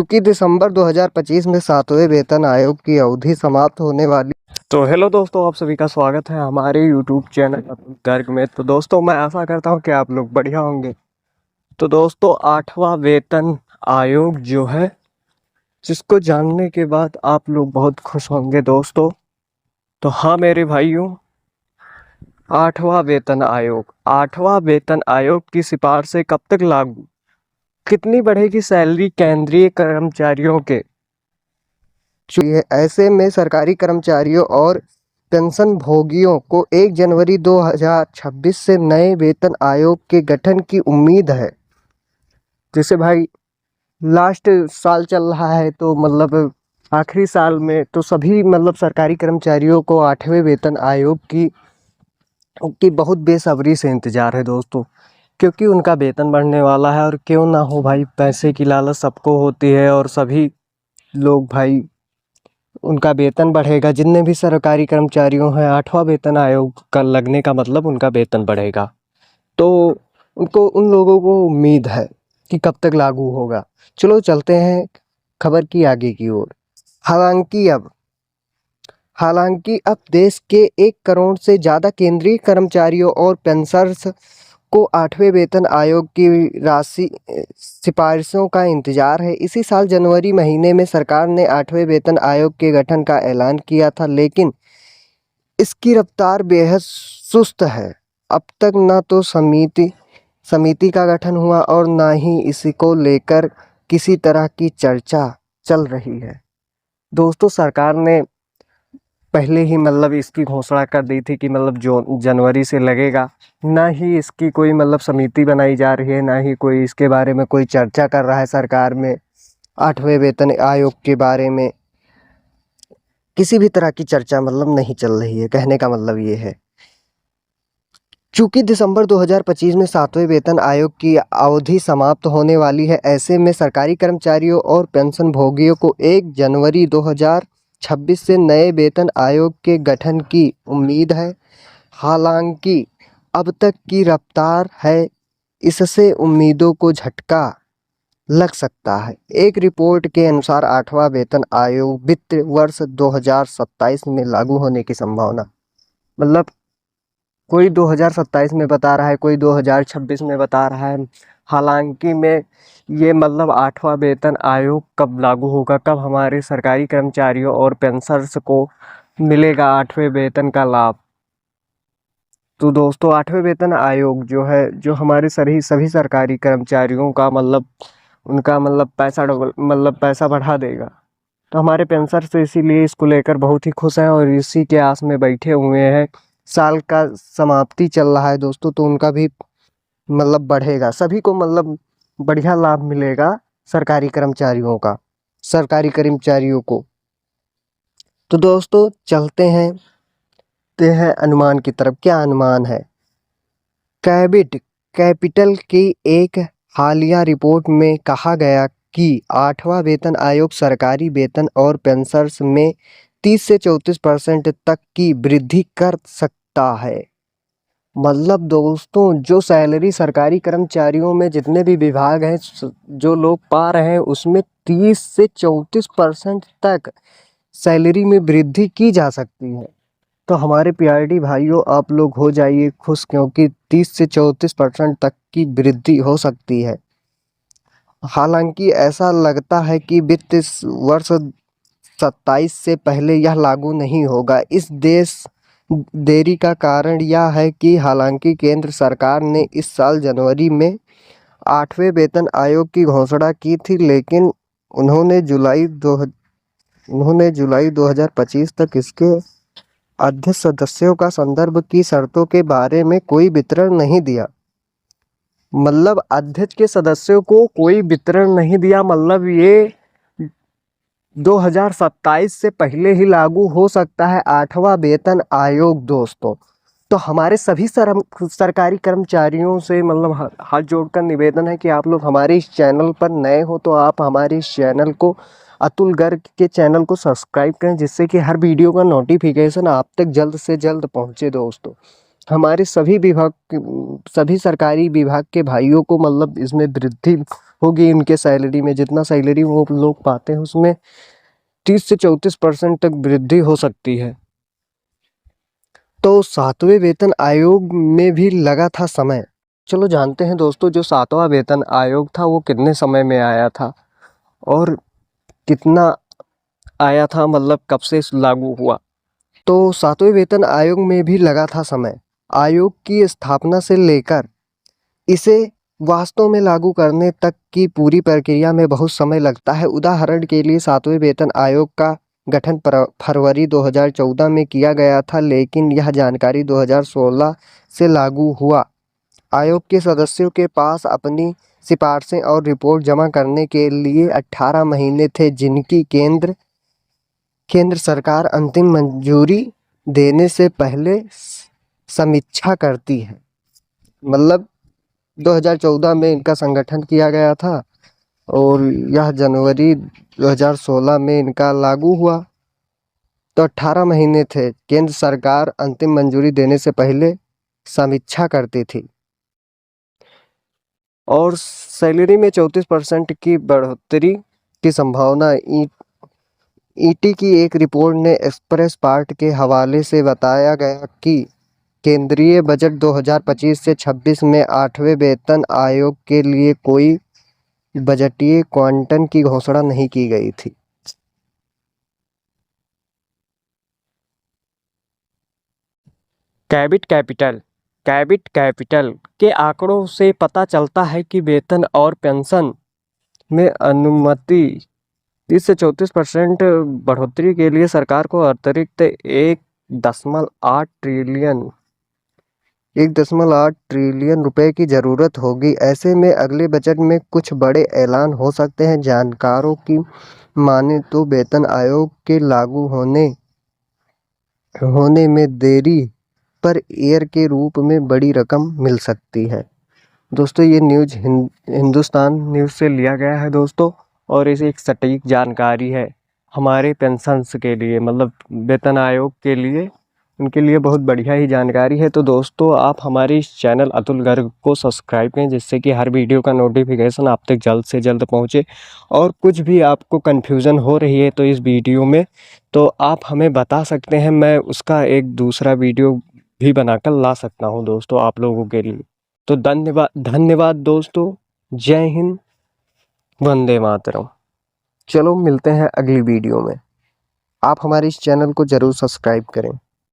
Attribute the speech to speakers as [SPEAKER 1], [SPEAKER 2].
[SPEAKER 1] क्योंकि दिसंबर 2025 में 7वें वेतन आयोग की अवधि समाप्त होने वाली। तो हेलो दोस्तों, आप सभी का स्वागत है हमारे यूट्यूब चैनल गर्ग में। तो दोस्तों, मैं आशा करता हूं कि आप लोग बढ़िया होंगे। तो दोस्तों, 8वां वेतन आयोग जो है, जिसको जानने के बाद आप लोग बहुत खुश होंगे दोस्तों। तो हाँ मेरे भाइयों, 8वां वेतन आयोग की सिफारिशें कब तक लागू? कितनी बढ़ेगी सैलरी केंद्रीय कर्मचारियों के? ऐसे में सरकारी कर्मचारियों और पेंशन भोगियों को 1 जनवरी 2026 से नए वेतन आयोग के गठन की उम्मीद है। जैसे भाई लास्ट साल चल रहा है, तो मतलब आखिरी साल में तो सभी सरकारी कर्मचारियों को 8वें वेतन आयोग की बहुत बेसब्री से इंतज़ार है दोस्तों, क्योंकि उनका वेतन बढ़ने वाला है। और क्यों ना हो भाई, पैसे की लालच सबको होती है और सभी लोग भाई उनका वेतन बढ़ेगा। जितने भी सरकारी कर्मचारियों हैं, 8वां वेतन आयोग का लगने का मतलब उनका वेतन बढ़ेगा। तो उन लोगों को उम्मीद है कि कब तक लागू होगा। चलो चलते हैं खबर की आगे की ओर। हालांकि अब देश के 1 करोड़ से ज़्यादा केंद्रीय कर्मचारियों और पेंशनर्स को 8वें वेतन आयोग की सिफारिशों का इंतजार है। इसी साल जनवरी महीने में सरकार ने 8वें वेतन आयोग के गठन का ऐलान किया था, लेकिन इसकी रफ्तार बेहद सुस्त है। अब तक न तो समिति का गठन हुआ और न ही इसको लेकर किसी तरह की चर्चा चल रही है। दोस्तों, सरकार ने पहले ही इसकी घोषणा कर दी थी कि जो जनवरी से लगेगा। ना ही इसकी कोई समिति बनाई जा रही है, ना ही कोई इसके बारे में कोई चर्चा कर रहा है सरकार में। 8वें वेतन आयोग के बारे में किसी भी तरह की चर्चा नहीं चल रही है। कहने का मतलब ये है, चूँकि दिसंबर 2025 में 7वें वेतन आयोग की अवधि समाप्त होने वाली है, ऐसे में सरकारी कर्मचारियों और पेंशन भोगियों को 1 जनवरी 2026 से नए वेतन आयोग के गठन की उम्मीद है। हालांकि अब तक की रफ्तार है, इससे उम्मीदों को झटका लग सकता है। एक रिपोर्ट के अनुसार 8वां वेतन आयोग वित्त वर्ष 2027 में लागू होने की संभावना, कोई 2027 में बता रहा है, कोई 2026 में बता रहा है। हालांकि में ये 8वां वेतन आयोग कब लागू होगा, कब हमारे सरकारी कर्मचारियों और पेंशनर्स को मिलेगा 8वें वेतन का लाभ। तो दोस्तों, 8वें वेतन आयोग जो है, जो हमारे सभी सरकारी कर्मचारियों का उनका पैसा बढ़ा देगा। तो हमारे पेंशनर्स इसीलिए इसको लेकर बहुत ही खुश हैं और इसी के आस में बैठे हुए हैं। साल का समाप्ति चल रहा है दोस्तों, तो उनका भी बढ़ेगा। सभी को बढ़िया लाभ मिलेगा सरकारी कर्मचारियों को। तो दोस्तों, चलते हैं अनुमान की तरफ। क्या अनुमान है? कैपिटल की एक हालिया रिपोर्ट में कहा गया कि 8वां वेतन आयोग सरकारी वेतन और पेंशनर्स में 30 से 34% तक की वृद्धि कर सकता है। दोस्तों, जो सैलरी सरकारी कर्मचारियों में जितने भी विभाग हैं, जो लोग पा रहे हैं, उसमें 30 से 34% तक सैलरी में वृद्धि की जा सकती है। तो हमारे प्यारे भाइयों, आप लोग हो जाइए खुश, क्योंकि 30 से 34% तक की वृद्धि हो सकती है। हालांकि ऐसा लगता है कि वित्त वर्ष 27 से पहले यह लागू नहीं होगा। इस देरी का कारण यह है कि हालांकि केंद्र सरकार ने इस साल जनवरी में 8वें वेतन आयोग की घोषणा की थी, लेकिन उन्होंने जुलाई 2025 तक इसके अध्यक्ष सदस्यों का संदर्भ की शर्तों के बारे में कोई विवरण नहीं दिया। अध्यक्ष के सदस्यों को कोई विवरण नहीं दिया, ये 2027 से पहले ही लागू हो सकता है 8वां वेतन आयोग दोस्तों। तो हमारे सभी सरकारी कर्मचारियों से हाथ जोड़कर निवेदन है कि आप लोग हमारे इस चैनल पर नए हो, तो आप हमारे इस चैनल को, अतुल गर्ग के चैनल को सब्सक्राइब करें, जिससे कि हर वीडियो का नोटिफिकेशन आप तक जल्द से जल्द पहुंचे दोस्तों। हमारे सभी सरकारी विभाग के भाइयों को इसमें वृद्धि होगी उनके सैलरी में। जितना सैलरी वो लोग पाते हैं उसमें 30 से 34% तक वृद्धि हो सकती है। तो 7वें वेतन आयोग में भी लगा था समय। चलो जानते हैं दोस्तों, जो 7वां वेतन आयोग था वो कितने समय में आया था और कितना आया था, मतलब कब से लागू हुआ। तो 7वें वेतन आयोग में भी लगा था समय। आयोग की स्थापना से लेकर इसे वास्तव में लागू करने तक की पूरी प्रक्रिया में बहुत समय लगता है। उदाहरण के लिए 7वें वेतन आयोग का गठन फरवरी 2014 में किया गया था, लेकिन यह जानकारी 2016 से लागू हुआ। आयोग के सदस्यों के पास अपनी सिफारिशें और रिपोर्ट जमा करने के लिए 18 महीने थे, जिनकी केंद्र सरकार अंतिम मंजूरी देने से पहले समीक्षा करती है। मतलब 2014 में इनका संगठन किया गया था और यह जनवरी 2016 में इनका लागू हुआ। तो 18 महीने थे, केंद्र सरकार अंतिम मंजूरी देने से पहले समीक्षा करती थी। और सैलरी में 34% की बढ़ोतरी की संभावना। ईटी की एक रिपोर्ट ने एक्सप्रेस पार्ट के हवाले से बताया गया कि केंद्रीय बजट 2025 से 26 में 8वें वेतन आयोग के लिए कोई बजटीय आवंटन की घोषणा नहीं की गई थी। कैबिट कैपिटल के आंकड़ों से पता चलता है कि वेतन और पेंशन में अनुमति 30 से 34% बढ़ोतरी के लिए सरकार को अतिरिक्त 1.8 ट्रिलियन रुपए की ज़रूरत होगी। ऐसे में अगले बजट में कुछ बड़े ऐलान हो सकते हैं। जानकारों की माने तो वेतन आयोग के लागू होने में देरी पर एयर के रूप में बड़ी रकम मिल सकती है। दोस्तों ये न्यूज़ हिंदुस्तान न्यूज़ से लिया गया है दोस्तों, और इसे एक सटीक जानकारी है हमारे पेंशन्स के लिए, मतलब वेतन आयोग के लिए, उनके लिए बहुत बढ़िया ही जानकारी है। तो दोस्तों आप हमारे इस चैनल अतुल गर्ग को सब्सक्राइब करें, जिससे कि हर वीडियो का नोटिफिकेशन आप तक जल्द से जल्द पहुंचे। और कुछ भी आपको कन्फ्यूज़न हो रही है तो इस वीडियो में तो आप हमें बता सकते हैं, मैं उसका एक दूसरा वीडियो भी बनाकर ला सकता हूं दोस्तों आप लोगों के लिए। तो धन्यवाद दोस्तों। जय हिंद, वंदे मातरम। चलो मिलते हैं अगली वीडियो में। आप हमारे इस चैनल को ज़रूर सब्सक्राइब करें।